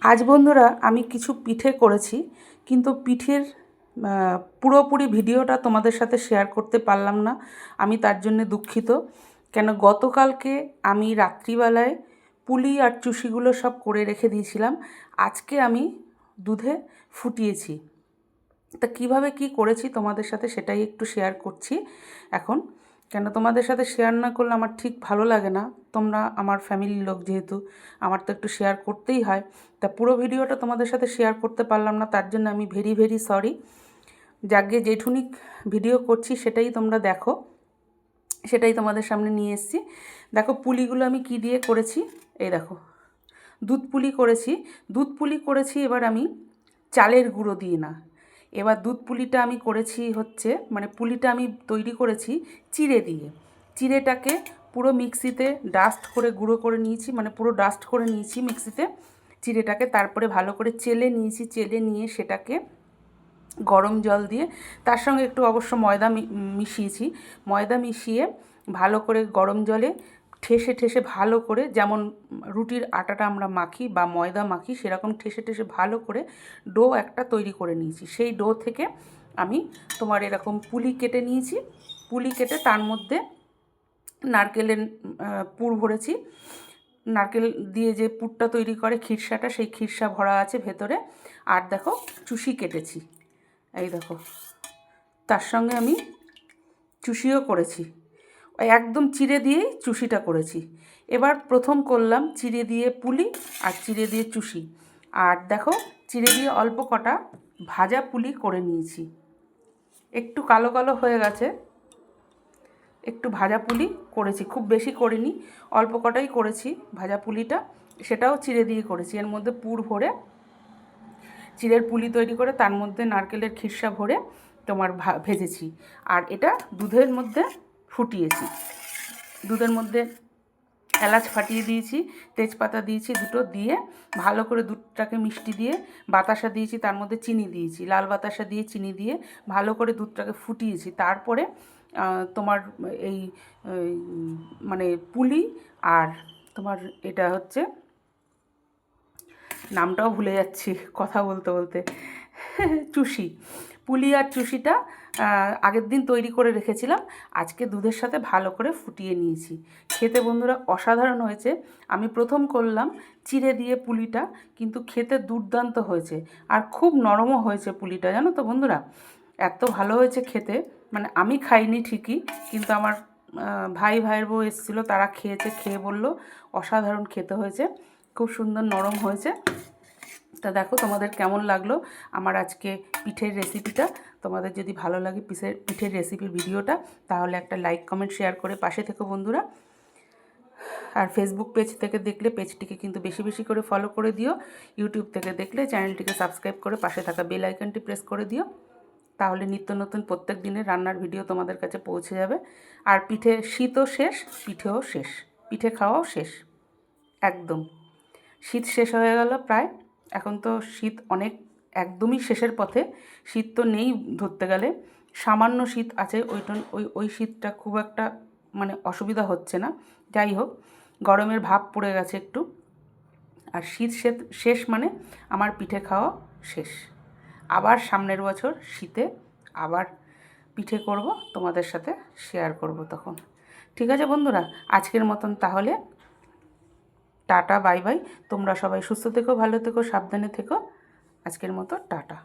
আজ বন্ধুরা আমি কিছু পিঠে করেছি, কিন্তু পিঠের পুরোপুরি ভিডিওটা তোমাদের সাথে শেয়ার করতে পারলাম না। আমি তার জন্যে দুঃখিত। কেন গতকালকে আমি রাত্রিবেলায় পুলি আর চুষিগুলো সব করে রেখে দিয়েছিলাম। আজকে আমি দুধে ফুটিয়েছি। তা কীভাবে কি করেছি তোমাদের সাথে সেটাই একটু শেয়ার করছি এখন। কেন তোমাদের সাথে শেয়ার না করলে আমার ঠিক ভালো লাগে না। তোমরা আমার ফ্যামিলির লোক, যেহেতু আমার তো একটু শেয়ার করতেই হয়। তা পুরো ভিডিওটা তোমাদের সাথে শেয়ার করতে পারলাম না, তার জন্য আমি ভেরি ভেরি সরি। যাকে যেটুনি ভিডিও করছি সেটাই তোমরা দেখো, সেটাই তোমাদের সামনে নিয়ে এসেছি। দেখো পুলিগুলো আমি কি দিয়ে করেছি। এই দেখো, দুধ পুলি করেছি। দুধ পুলি করেছি এবার আমি চালের গুঁড়ো দিয়ে না। এবার দুধ পুলিটা আমি করেছি হচ্ছে, মানে পুলিটা আমি তৈরি করেছি চিড়ে দিয়ে। চিড়েটাকে পুরো মিক্সিতে ডাস্ট করে গুঁড়ো করে নিয়েছি, মানে পুরো ডাস্ট করে নিয়েছি মিক্সিতে চিড়েটাকে। তারপরে ভালো করে চেলে নিয়েছি। চেলে নিয়ে সেটাকে গরম জল দিয়ে, তার সঙ্গে একটু অবশ্য ময়দা মিশিয়েছি। ময়দা মিশিয়ে ভালো করে গরম জলে ঠেসে ঠেসে ভালো করে, যেমন রুটির আটাটা আমরা মাখি বা ময়দা মাখি, সেরকম ঠেসে ঠেসে ভালো করে ডো একটা তৈরি করে নিয়েছি। সেই ডো থেকে আমি তোমার এরকম পুলি কেটে নিয়েছি। পুলি কেটে তার মধ্যে নারকেলের পুর ভরেছি। নারকেল দিয়ে যে পুরটা তৈরি করে খিরসাটা, সেই খিরসা ভরা আছে ভেতরে। আর দেখো চুষি কেটেছি, এই দেখো, তার সঙ্গে আমি চুষিও করেছি। ওই একদম চিড়ে দিয়েই চুষিটা করেছি। এবার প্রথম করলাম চিড়ে দিয়ে পুলি আর চিড়ে দিয়ে চুষি। আর দেখো চিড়ে দিয়ে অল্প কটা ভাজা পুলি করে নিয়েছি। একটু কালো কালো হয়ে গেছে, একটু ভাজা পুলি করেছি, খুব বেশি করিনি, অল্প কটাই করেছি ভাজা পুলিটা। সেটাও চিড়ে দিয়ে করেছি। এর মধ্যে পুর ভরে চিড়ের পুলি তৈরি করে তার মধ্যে নারকেলের খিরসা ভরে তোমার ভেজেছি। আর এটা দুধের মধ্যে ফুটিয়েছি। দুধের মধ্যে এলাচ ফাটিয়ে দিয়েছি, তেজপাতা দিয়েছি দুটো, দিয়ে ভালো করে দুধটাকে মিষ্টি দিয়ে বাতাসা দিয়েছি, তার মধ্যে চিনি দিয়েছি, লাল বাতাসা দিয়ে চিনি দিয়ে ভালো করে দুধটাকে ফুটিয়েছি। তারপরে তোমার এই মানে পুলি আর তোমার এটা হচ্ছে, নামটাও ভুলে যাচ্ছি কথা বলতে বলতে, চুষি, পুলি আর চুষিটা আগের দিন তৈরি করে রেখেছিলাম। আজকে দুধের সাথে ভালো করে ফুটিয়ে নিয়েছি। খেতে বন্ধুরা অসাধারণ হয়েছে। আমি প্রথম করলাম চিড়ে দিয়ে পুলিটা, কিন্তু খেতে দুর্দান্ত হয়েছে। আর খুব নরমও হয়েছে পুলিটা, জানো তো বন্ধুরা, এত ভালো হয়েছে খেতে। মানে আমি খাইনি ঠিকই, কিন্তু আমার ভাইয়ের বউ এসেছিলো, তারা খেয়েছে, খেয়ে বলল অসাধারণ খেতে হয়েছে, খুব সুন্দর নরম হয়েছে। তা দেখো তোমাদের কেমন লাগলো আমার আজকে পিঠের রেসিপিটা। তোমাদের যদি ভালো লাগে পিঠের রেসিপির ভিডিওটা, তাহলে একটা লাইক কমেন্ট শেয়ার করে পাশে থেকো বন্ধুরা। আর ফেসবুক পেজ থেকে দেখলে পেজটিকে কিন্তু বেশি বেশি করে ফলো করে দিও। ইউটিউব থেকে দেখলে চ্যানেলটিকে সাবস্ক্রাইব করে পাশে থাকা বেল আইকনটি প্রেস করে দিও। তাহলে নিত্য নতুন প্রত্যেক দিনের রান্নার ভিডিও তোমাদের কাছে পৌঁছে যাবে। আর পিঠে শীতও শেষ, পিঠেও শেষ, পিঠে খাওয়াও শেষ। একদম শীত শেষ হয়ে গেল প্রায়। এখন তো শীত অনেক একদমই শেষের পথে। শীত তো নেই ধরতে গেলে, সামান্য শীত আছে। ওই শীতটা খুব একটা মানে অসুবিধা হচ্ছে না। যাই হোক, গরমের ভাব পড়ে গেছে একটু। আর শীত শেষ মানে আমার পিঠে খাওয়া শেষ। আবার সামনের বছর শীতে আবার পিঠে করব, তোমাদের সাথে শেয়ার করব তখন। ঠিক আছে বন্ধুরা, আজকের মতন তাহলে টাটা, বাই বাই। তোমরা সবাই সুস্থ থেকো, ভালো থেকো, সাবধানে থেকো। আজকের মতো টাটা।